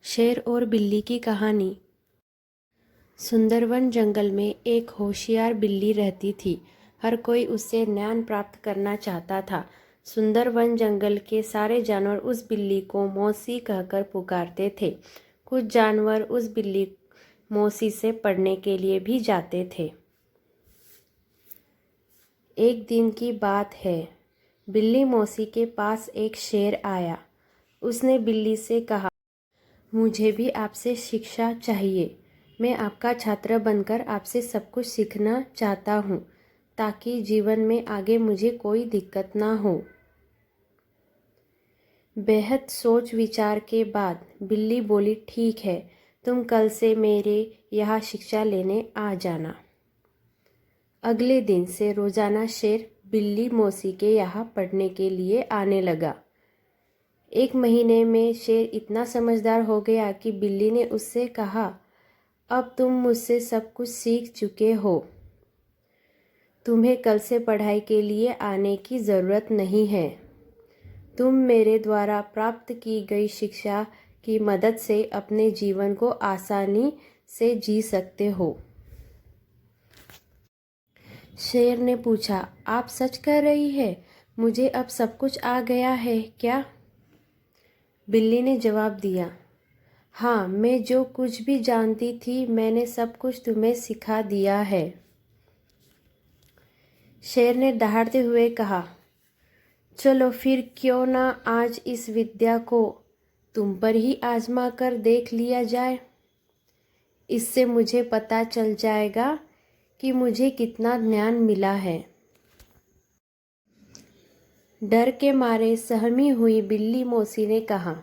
शेर और बिल्ली की कहानी। सुंदरवन जंगल में एक होशियार बिल्ली रहती थी। हर कोई उससे ज्ञान प्राप्त करना चाहता था। सुंदरवन जंगल के सारे जानवर उस बिल्ली को मौसी कहकर पुकारते थे। कुछ जानवर उस बिल्ली मौसी से पढ़ने के लिए भी जाते थे। एक दिन की बात है, बिल्ली मौसी के पास एक शेर आया। उसने बिल्ली से कहा, मुझे भी आपसे शिक्षा चाहिए। मैं आपका छात्र बनकर आपसे सब कुछ सीखना चाहता हूँ, ताकि जीवन में आगे मुझे कोई दिक्कत ना हो। बेहद सोच विचार के बाद बिल्ली बोली, ठीक है, तुम कल से मेरे यहाँ शिक्षा लेने आ जाना। अगले दिन से रोजाना शेर बिल्ली मौसी के यहाँ पढ़ने के लिए आने लगा। एक महीने में शेर इतना समझदार हो गया कि बिल्ली ने उससे कहा, अब तुम मुझसे सब कुछ सीख चुके हो। तुम्हें कल से पढ़ाई के लिए आने की ज़रूरत नहीं है। तुम मेरे द्वारा प्राप्त की गई शिक्षा की मदद से अपने जीवन को आसानी से जी सकते हो। शेर ने पूछा, आप सच कह रही है? मुझे अब सब कुछ आ गया है क्या? बिल्ली ने जवाब दिया, हाँ, मैं जो कुछ भी जानती थी मैंने सब कुछ तुम्हें सिखा दिया है। शेर ने दहाड़ते हुए कहा, चलो फिर क्यों ना आज इस विद्या को तुम पर ही आजमा कर देख लिया जाए। इससे मुझे पता चल जाएगा कि मुझे कितना ज्ञान मिला है। डर के मारे सहमी हुई बिल्ली मौसी ने कहा,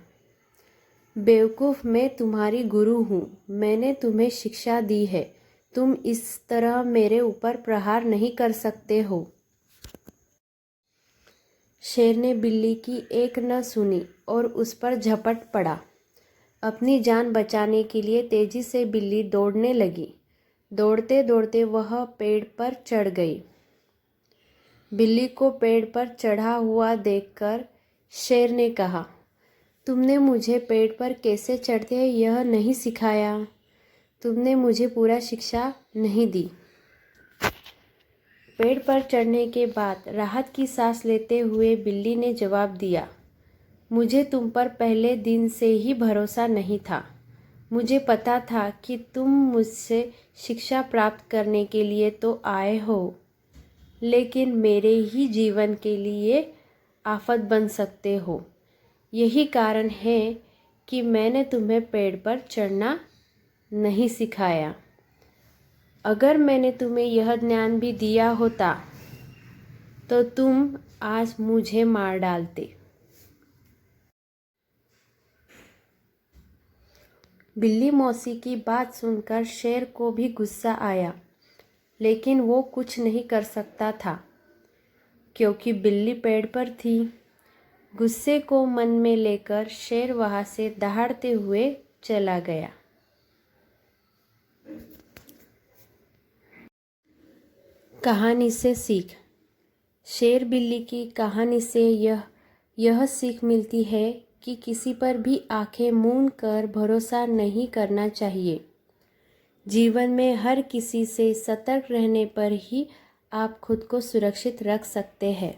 बेवकूफ़, मैं तुम्हारी गुरु हूँ। मैंने तुम्हें शिक्षा दी है। तुम इस तरह मेरे ऊपर प्रहार नहीं कर सकते हो। शेर ने बिल्ली की एक न सुनी और उस पर झपट पड़ा। अपनी जान बचाने के लिए तेजी से बिल्ली दौड़ने लगी। दौड़ते दौड़ते वह पेड़ पर चढ़ गई। बिल्ली को पेड़ पर चढ़ा हुआ देखकर शेर ने कहा, तुमने मुझे पेड़ पर कैसे चढ़ते हैं यह नहीं सिखाया। तुमने मुझे पूरा शिक्षा नहीं दी। पेड़ पर चढ़ने के बाद राहत की सांस लेते हुए बिल्ली ने जवाब दिया, मुझे तुम पर पहले दिन से ही भरोसा नहीं था। मुझे पता था कि तुम मुझसे शिक्षा प्राप्त करने के लिए तो आए हो, लेकिन मेरे ही जीवन के लिए आफत बन सकते हो। यही कारण है कि मैंने तुम्हें पेड़ पर चढ़ना नहीं सिखाया। अगर मैंने तुम्हें यह ज्ञान भी दिया होता तो तुम आज मुझे मार डालते। बिल्ली मौसी की बात सुनकर शेर को भी गुस्सा आया, लेकिन वो कुछ नहीं कर सकता था क्योंकि बिल्ली पेड़ पर थी। गुस्से को मन में लेकर शेर वहाँ से दहाड़ते हुए चला गया। कहानी से सीख। शेर बिल्ली की कहानी से यह सीख मिलती है कि किसी पर भी आंखें मूंद कर भरोसा नहीं करना चाहिए। जीवन में हर किसी से सतर्क रहने पर ही आप खुद को सुरक्षित रख सकते हैं।